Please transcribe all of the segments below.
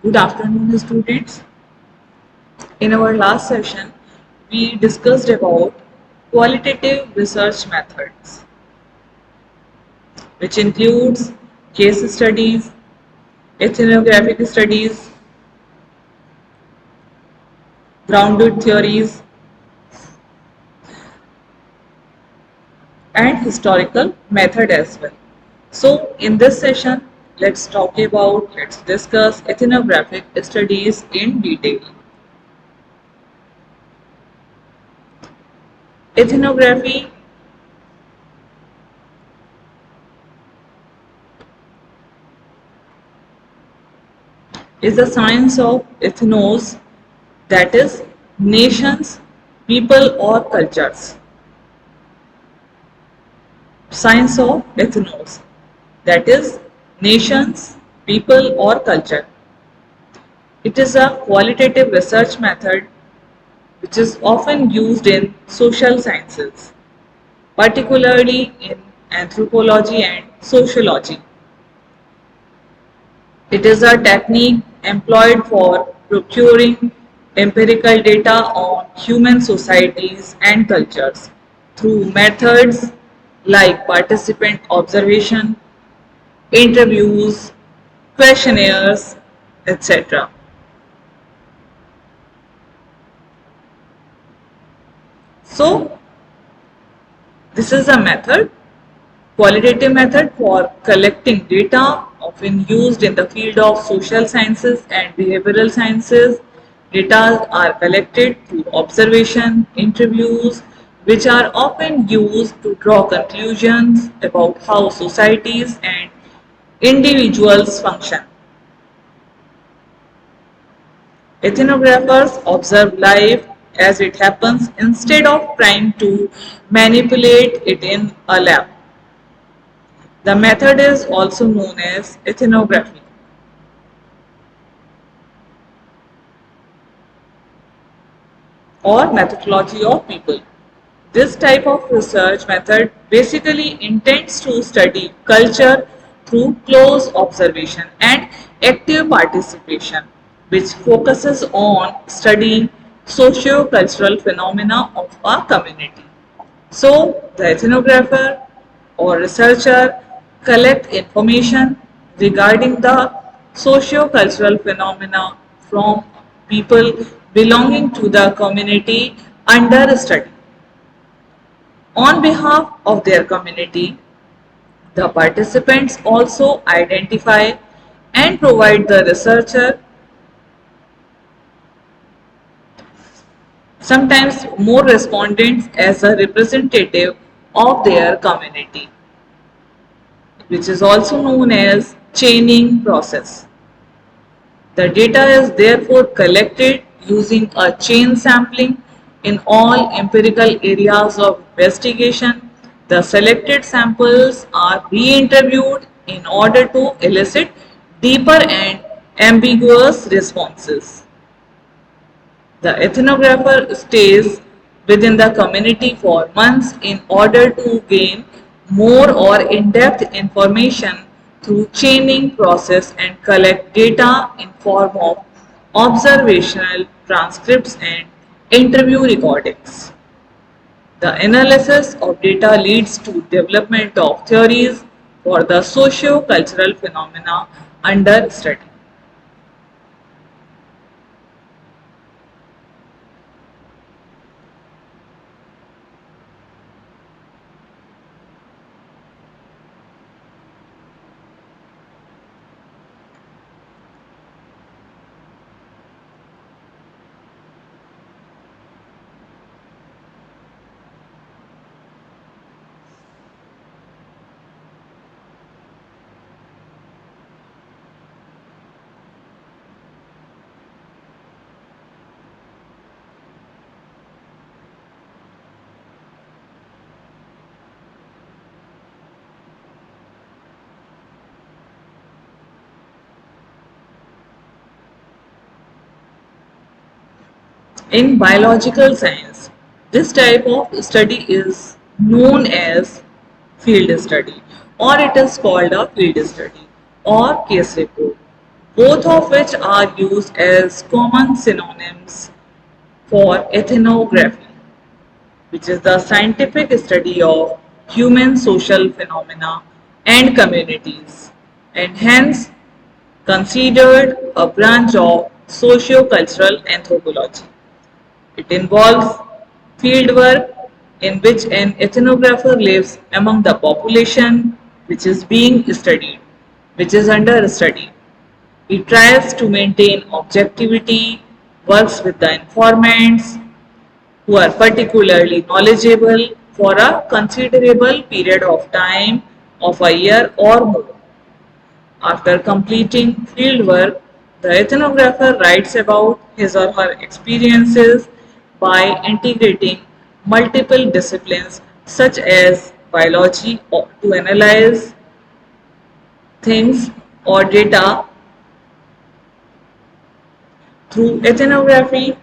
Good afternoon, students. In our last session, we discussed about qualitative research methods, which includes case studies, ethnographic studies, grounded theories, and historical method as well. So, in this session, let's discuss ethnographic studies in detail. Ethnography is the science of ethnos, that is, nations, people, or cultures. Science of ethnos, that is, nations, people, or culture. It is a qualitative research method which is often used in social sciences, particularly in anthropology and sociology. It is a technique employed for procuring empirical data on human societies and cultures through methods like participant observation, interviews, questionnaires, etc. So, this is a method, qualitative method for collecting data, often used in the field of social sciences and behavioral sciences. Data are collected through observation, interviews, which are often used to draw conclusions about how societies and individuals function. Ethnographers observe life as it happens instead of trying to manipulate it in a lab. The method is also known as ethnography. Or methodology of people. This type of research method basically intends to study culture through close observation and active participation, which focuses on studying socio-cultural phenomena of a community. So, the ethnographer or researcher collect information regarding the socio-cultural phenomena from people belonging to the community under study. On behalf of their community, the participants also identify and provide the researcher sometimes more respondents as a representative of their community, which is also known as chaining process. The data is therefore collected using a chain sampling in all empirical areas of investigation. The selected samples are re-interviewed in order to elicit deeper and ambiguous responses. The ethnographer stays within the community for months in order to gain more or in-depth information through chaining process and collect data in form of observational transcripts and interview recordings. The analysis of data leads to development of theories for the socio-cultural phenomena under study. In biological science, this type of study is known as field study, or it is called a field study or case report. both of which are used as common synonyms for ethnography, which is the scientific study of human social phenomena and communities, and hence considered a branch of socio-cultural anthropology. It involves fieldwork in which an ethnographer lives among the population which is being studied, which is under study. He tries to maintain objectivity, works with the informants who are particularly knowledgeable for a considerable period of time of a year or more. After completing fieldwork, the ethnographer writes about his or her experiences by integrating multiple disciplines such as biology to analyze things or data through ethnography.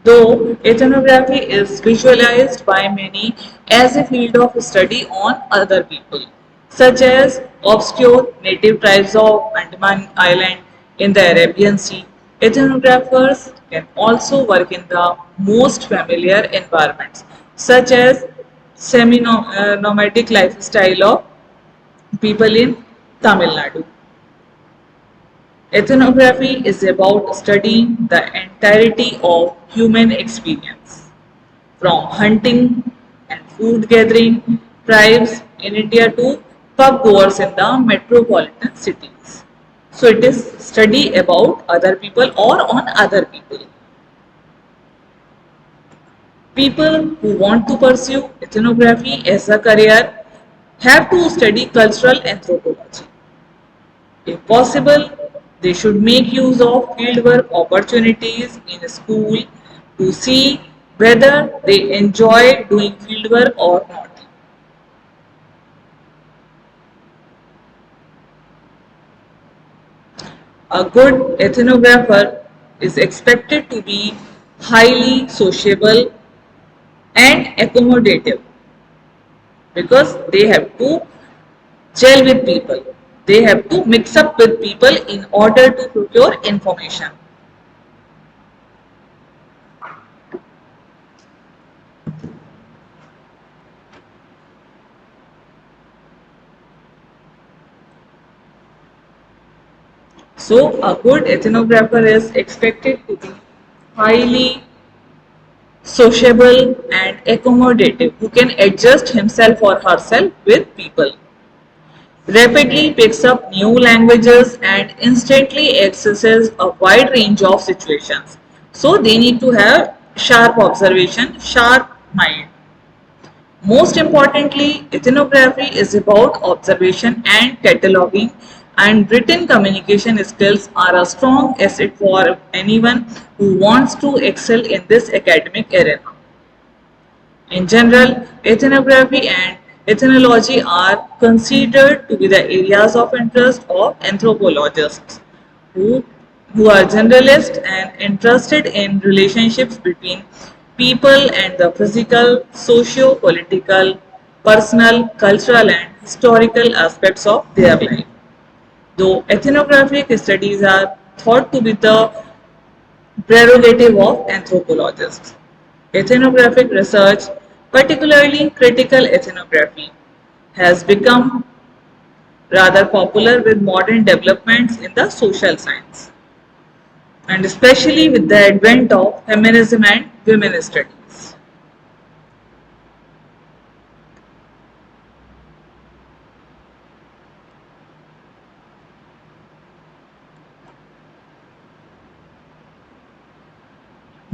Though ethnography is visualized by many as a field of study on other people, such as obscure native tribes of Andaman Island in the Arabian Sea, ethnographers can also work in the most familiar environments, such as semi-nomadic lifestyle of people in Tamil Nadu. Ethnography is about studying the entirety of human experience, from hunting and food gathering tribes in India to pub goers in the metropolitan cities. So it is study about other people or on other people. People who want to pursue ethnography as a career have to study cultural anthropology. If possible, they should make use of fieldwork opportunities in school to see whether they enjoy doing fieldwork or not. A good ethnographer is expected to be highly sociable and accommodative because they have to gel with people. They have to mix up with people in order to procure information. So, a good ethnographer is expected to be highly sociable and accommodative, who can adjust himself or herself with people, rapidly picks up new languages, and instantly accesses a wide range of situations. So, they need to have sharp observation, sharp mind. Most importantly, ethnography is about observation and cataloging, and written communication skills are a strong asset for anyone who wants to excel in this academic arena. In general, ethnography and ethnology are considered to be the areas of interest of anthropologists who, who are generalists and interested in relationships between people and the physical, socio-political, personal, cultural and historical aspects of their life. Though ethnographic studies are thought to be the prerogative of anthropologists, ethnographic research, particularly critical ethnography, has become rather popular with modern developments in the social science, and especially with the advent of feminism and women studies.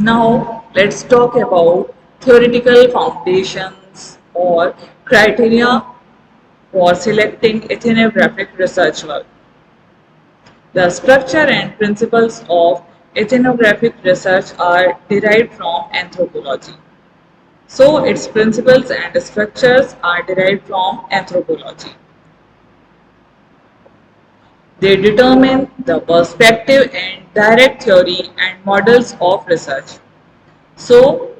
Now, let's talk about theoretical foundations or criteria for selecting ethnographic research work. The structure and principles of ethnographic research are derived from anthropology. So, its principles and structures are derived from anthropology. They determine the perspective and direct theory and models of research. So,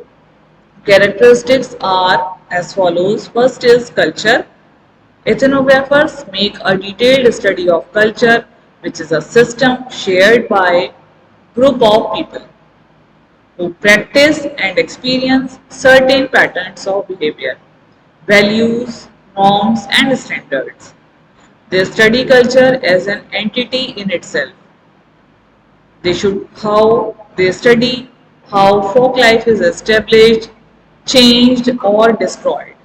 characteristics are as follows. First is culture. Ethnographers make a detailed study of culture, which is a system shared by group of people who practice and experience certain patterns of behavior, values, norms, and standards. They study culture as an entity in itself. They study how folk life is established, changed, or destroyed,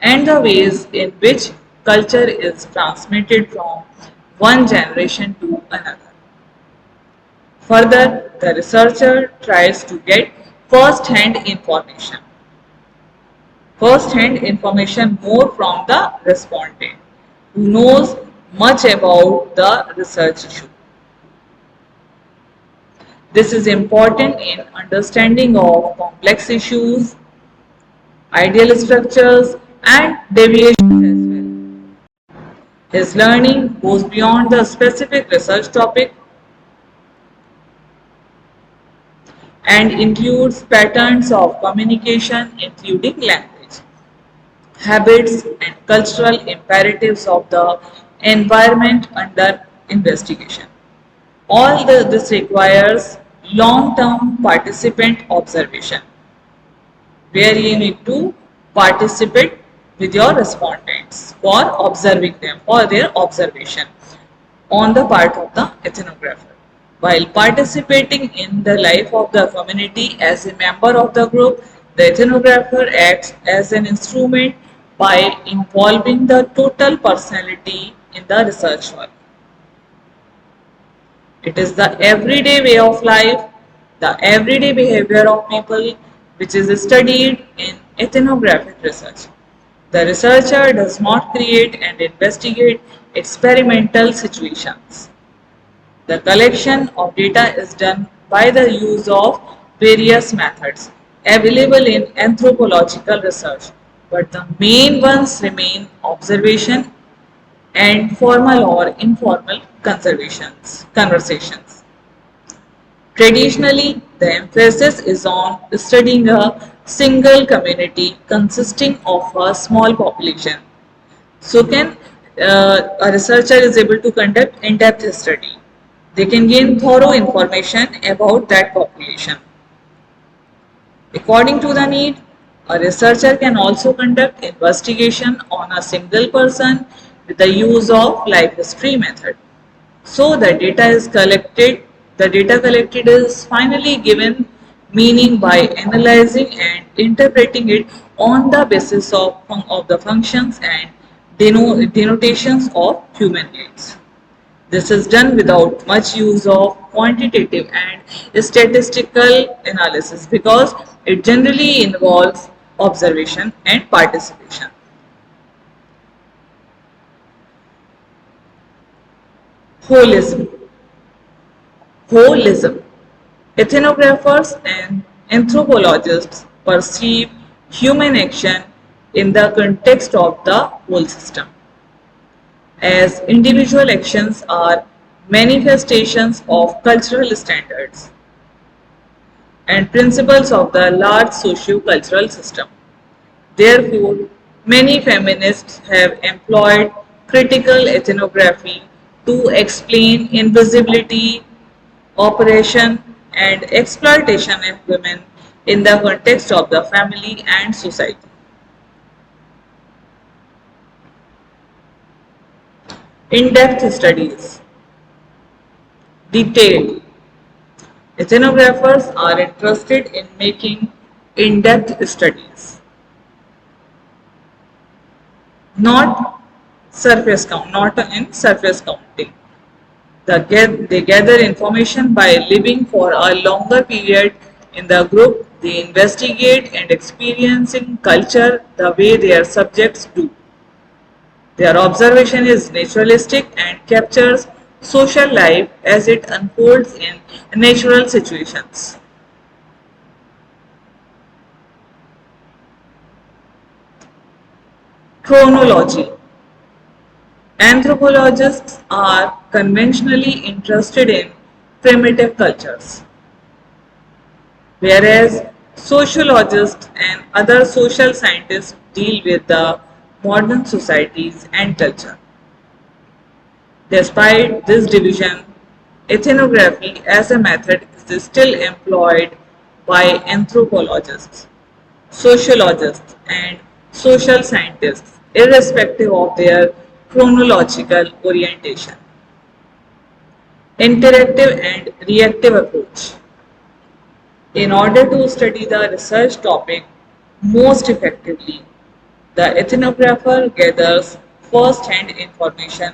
and the ways in which culture is transmitted from one generation to another. Further, the researcher tries to get first-hand information more from the respondent who knows much about the research issue. This is important in understanding of complex issues, ideal structures, and deviations as well. His learning goes beyond the specific research topic and includes patterns of communication, including language, habits, and cultural imperatives of the environment under investigation. This requires long-term participant observation, where you need to participate with your respondents for observing them, for their observation on the part of the ethnographer. While participating in the life of the community as a member of the group, the ethnographer acts as an instrument by involving the total personality in the research work. It is the everyday way of life, the everyday behavior of people which is studied in ethnographic research. The researcher does not create and investigate experimental situations. The collection of data is done by the use of various methods available in anthropological research, but the main ones remain observation and formal or informal conversations. Traditionally, the emphasis is on studying a single community consisting of a small population. So, can a researcher is able to conduct in-depth study. They can gain thorough information about that population. According to the need, a researcher can also conduct investigation on a single person with the use of life history method. So the data collected is finally given meaning by analyzing and interpreting it on the basis of the functions and denotations of human needs. This is done without much use of quantitative and statistical analysis because it generally involves observation and participation. Holism. Holism. Ethnographers and anthropologists perceive human action in the context of the whole system, as individual actions are manifestations of cultural standards and principles of the large socio-cultural system. Therefore, many feminists have employed critical ethnography to explain invisibility, oppression, and exploitation of women in the context of the family and society. In-depth studies. Detailed. Ethnographers are interested in making in-depth studies, not in surface counting. They gather information by living for a longer period in the group. They investigate and experiencing culture the way their subjects do. Their observation is naturalistic and captures social life as it unfolds in natural situations. Chronology. Anthropologists are conventionally interested in primitive cultures, whereas sociologists and other social scientists deal with the modern societies and culture. Despite this division, ethnography as a method is still employed by anthropologists, sociologists, and social scientists, irrespective of their chronological orientation. Interactive and reactive approach. In order to study the research topic most effectively, the ethnographer gathers first-hand information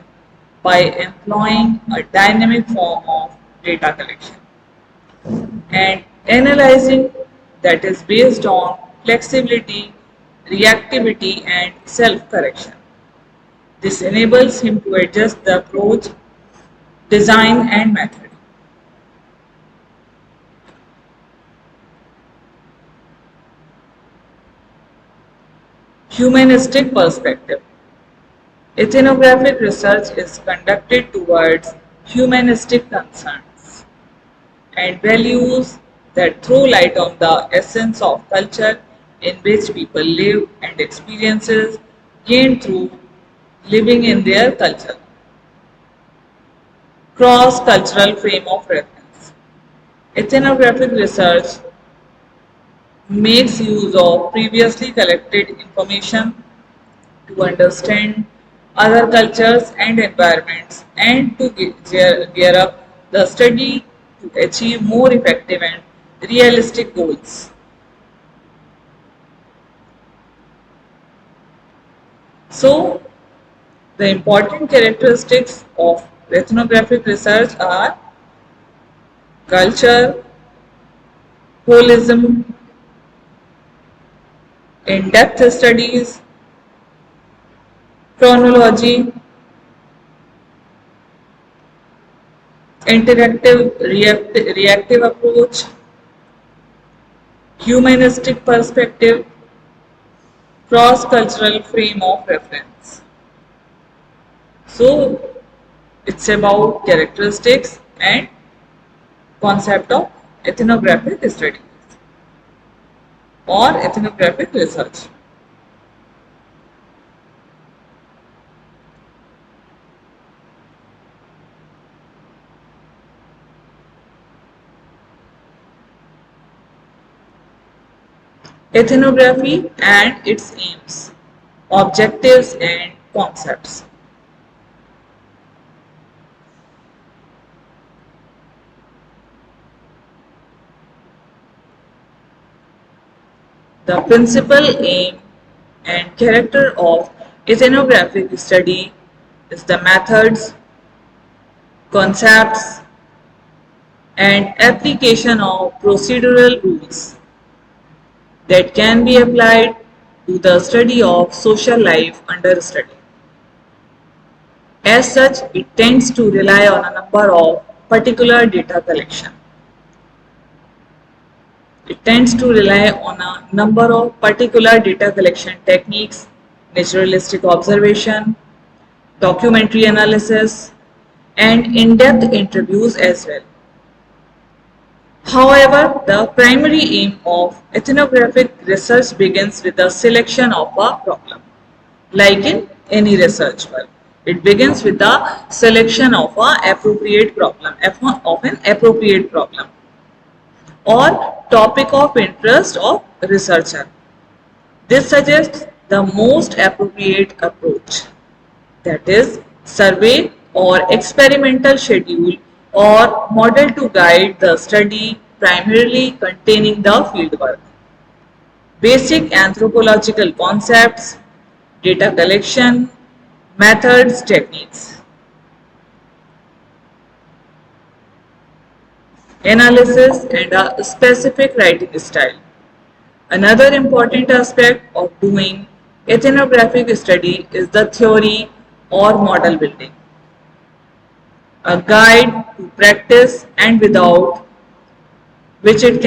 by employing a dynamic form of data collection and analyzing that is based on flexibility, reactivity, and self-correction. This enables him to adjust the approach, design, and method. Humanistic perspective. Ethnographic research is conducted towards humanistic concerns and values that throw light on the essence of culture in which people live and experiences gained through living in their culture. Cross-cultural frame of reference. Ethnographic research makes use of previously collected information to understand other cultures and environments and to gear up the study to achieve more effective and realistic goals. So, the important characteristics of ethnographic research are culture, holism, in-depth studies, chronology, interactive reactive approach, humanistic perspective, cross-cultural frame of reference. So it's about characteristics and concept of ethnographic studies or ethnographic research. Ethnography and its aims, objectives and concepts. The principal aim and character of ethnographic study is the methods, concepts, and application of procedural rules that can be applied to the study of social life under study. As such, it tends to rely on a number of particular data collection. It tends to rely on a number of particular data collection techniques, naturalistic observation, documentary analysis, and in-depth interviews as well. However, the primary aim of ethnographic research begins with the selection of a problem. Like in any research work, it begins with the selection of an appropriate problem, or topic of interest of researcher. This suggests the most appropriate approach, that is, survey or experimental schedule or model to guide the study, primarily containing the fieldwork. Basic anthropological concepts, data collection, methods, techniques. Analysis and a specific writing style. Another important aspect of doing ethnographic study is the theory or model building, a guide to practice and without which it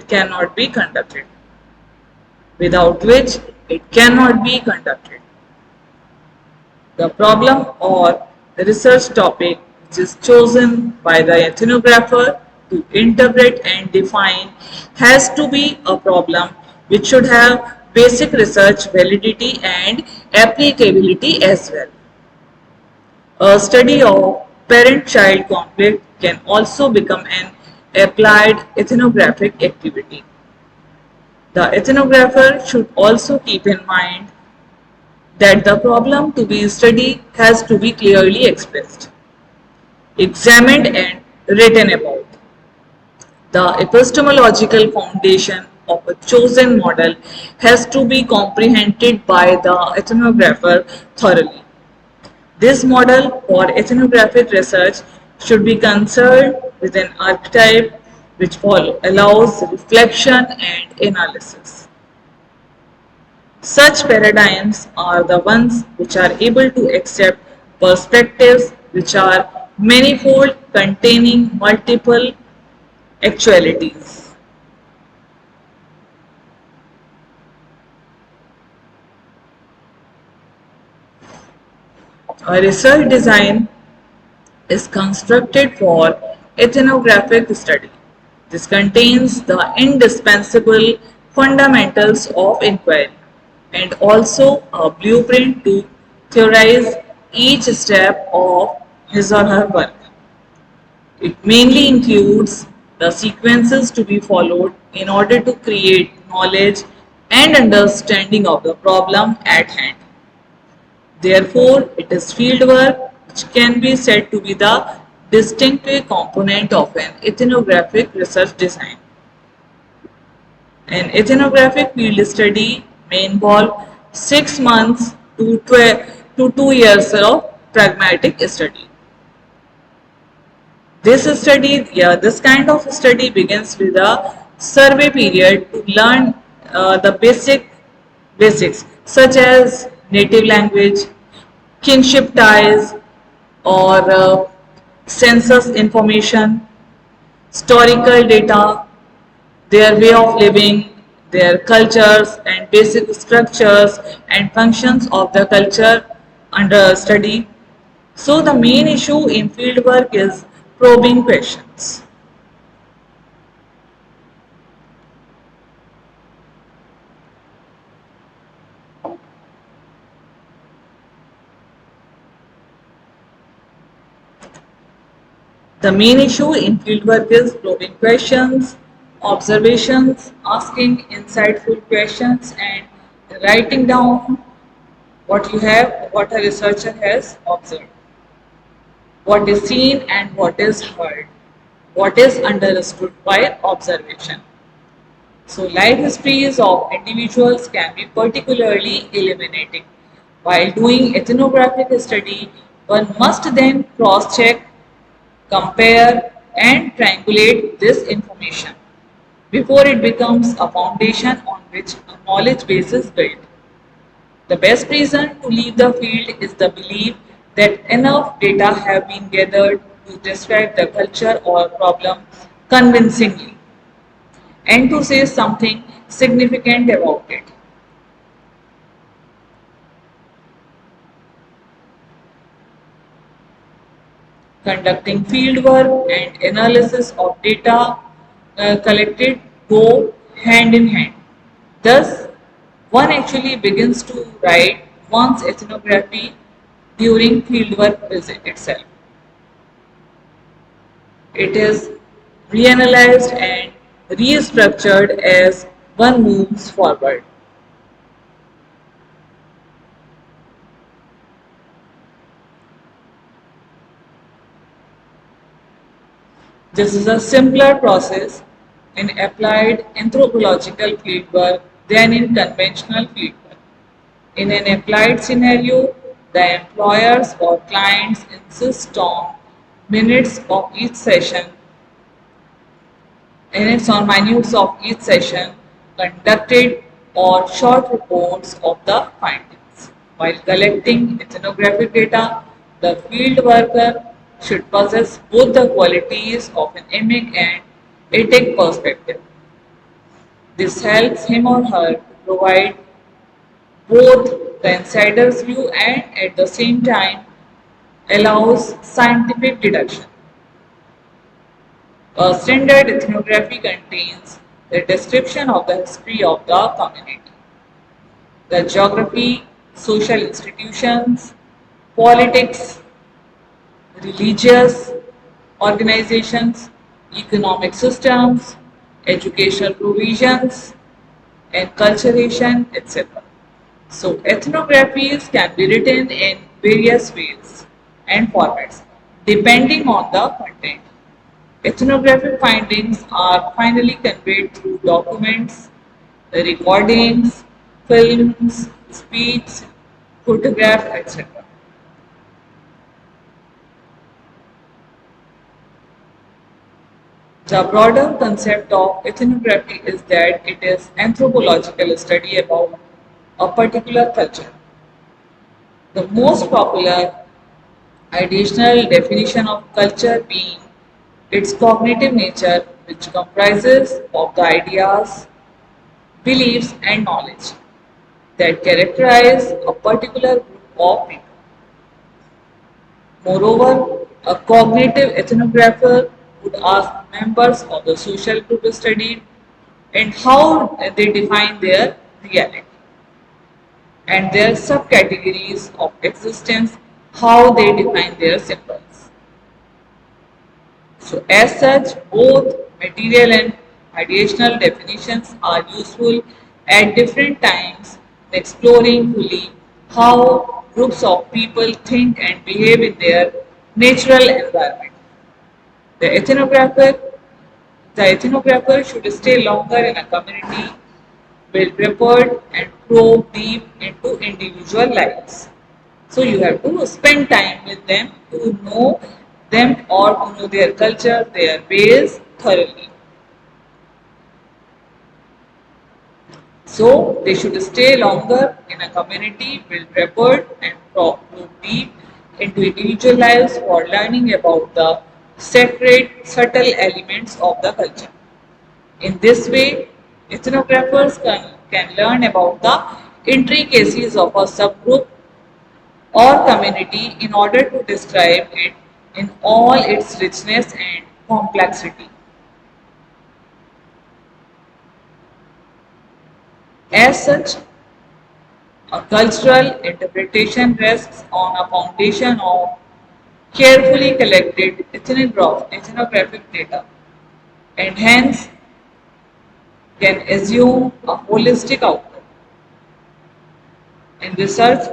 cannot be conducted. Without which it cannot be conducted. The problem or the research topic which is chosen by the ethnographer to interpret and define has to be a problem which should have basic research validity and applicability as well. A study of parent-child conflict can also become an applied ethnographic activity. The ethnographer should also keep in mind that the problem to be studied has to be clearly expressed, examined and written about. The epistemological foundation of a chosen model has to be comprehended by the ethnographer thoroughly. This model for ethnographic research should be concerned with an archetype which allows reflection and analysis. Such paradigms are the ones which are able to accept perspectives which are manifold, containing multiple actualities. A research design is constructed for ethnographic study. This contains the indispensable fundamentals of inquiry and also a blueprint to theorize each step of his or her work. It mainly includes the sequences to be followed in order to create knowledge and understanding of the problem at hand. Therefore, it is fieldwork which can be said to be the distinctive component of an ethnographic research design. An ethnographic field study may involve 6 months to 2 years of pragmatic study. This kind of study begins with a survey period to learn the basics such as native language, kinship ties, or census information, historical data, their way of living, their cultures and basic structures and functions of the culture under study. So the main issue in fieldwork is probing questions. The main issue in fieldwork is probing questions, observations, asking insightful questions, and writing down what a researcher has observed, what is seen and what is heard, what is understood by observation. So, life histories of individuals can be particularly illuminating. While doing ethnographic study, one must then cross check, compare, and triangulate this information before it becomes a foundation on which a knowledge base is built. The best reason to leave the field is the belief that enough data have been gathered to describe the culture or problem convincingly and to say something significant about it. Conducting fieldwork and analysis of data collected go hand in hand. Thus, one actually begins to write one's ethnography during fieldwork visit itself. It is reanalyzed and restructured as one moves forward. This is a simpler process in applied anthropological fieldwork than in conventional fieldwork. In an applied scenario, the employers or clients insist on minutes of each session, minutes or minutes of each session conducted or short reports of the findings. While collecting ethnographic data, the field worker should possess both the qualities of an emic and etic perspective. This helps him or her to provide both the insider's view and at the same time allows scientific deduction. A standard ethnography contains the description of the history of the community, the geography, social institutions, politics, religious organizations, economic systems, educational provisions, enculturation, etc. So ethnographies can be written in various ways and formats depending on the content. Ethnographic findings are finally conveyed through documents, recordings, films, speech, photograph, etc. The broader concept of ethnography is that it is anthropological study about a particular culture. The most popular additional definition of culture being its cognitive nature, which comprises of the ideas, beliefs, and knowledge that characterize a particular group of people. Moreover, a cognitive ethnographer would ask members of the social group studied and how they define their reality and their subcategories of existence, how they define their symbols. So, as such, both material and ideational definitions are useful at different times in exploring fully how groups of people think and behave in their natural environment. The ethnographer, the ethnographer should stay longer in a community, build rapport, and probe deep into individual lives. So you have to spend time with them to know them or to know their culture, their ways thoroughly. So they should stay longer in a community, build rapport, and probe deep into individual lives for learning about the sacred, subtle elements of the culture. In this way, ethnographers can learn about the intricacies of a subgroup or community in order to describe it in all its richness and complexity. As such, a cultural interpretation rests on a foundation of carefully collected ethnographic data and hence can assume a holistic outcome in research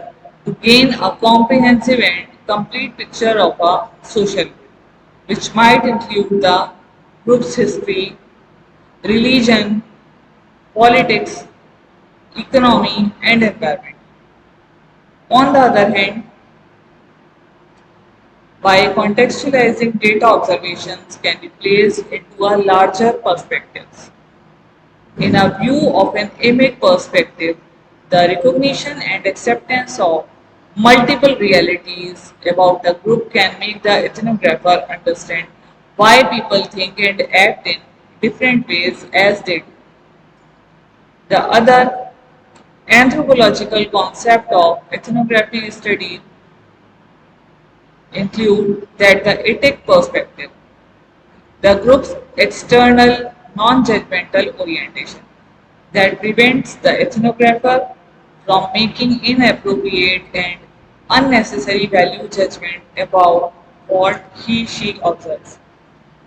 to gain a comprehensive and complete picture of a social group, which might include the group's history, religion, politics, economy, and environment. On the other hand, by contextualizing data observations can be placed into a larger perspectives. In a view of an image perspective, the recognition and acceptance of multiple realities about the group can make the ethnographer understand why people think and act in different ways as they do. The other anthropological concept of ethnography study include that the etic perspective, the group's external non-judgmental orientation that prevents the ethnographer from making inappropriate and unnecessary value judgment about what he/she observes.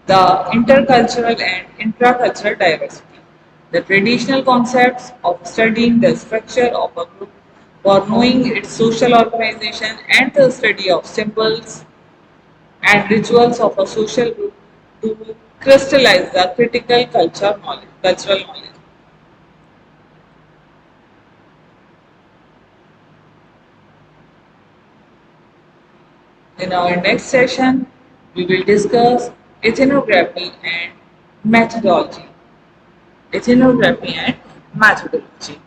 The intercultural and intracultural diversity, the traditional concepts of studying the structure of a group for knowing its social organization and the study of symbols and rituals of a social group to crystallize the critical cultural knowledge. In our next session, we will discuss ethnography and methodology. Ethnography and methodology.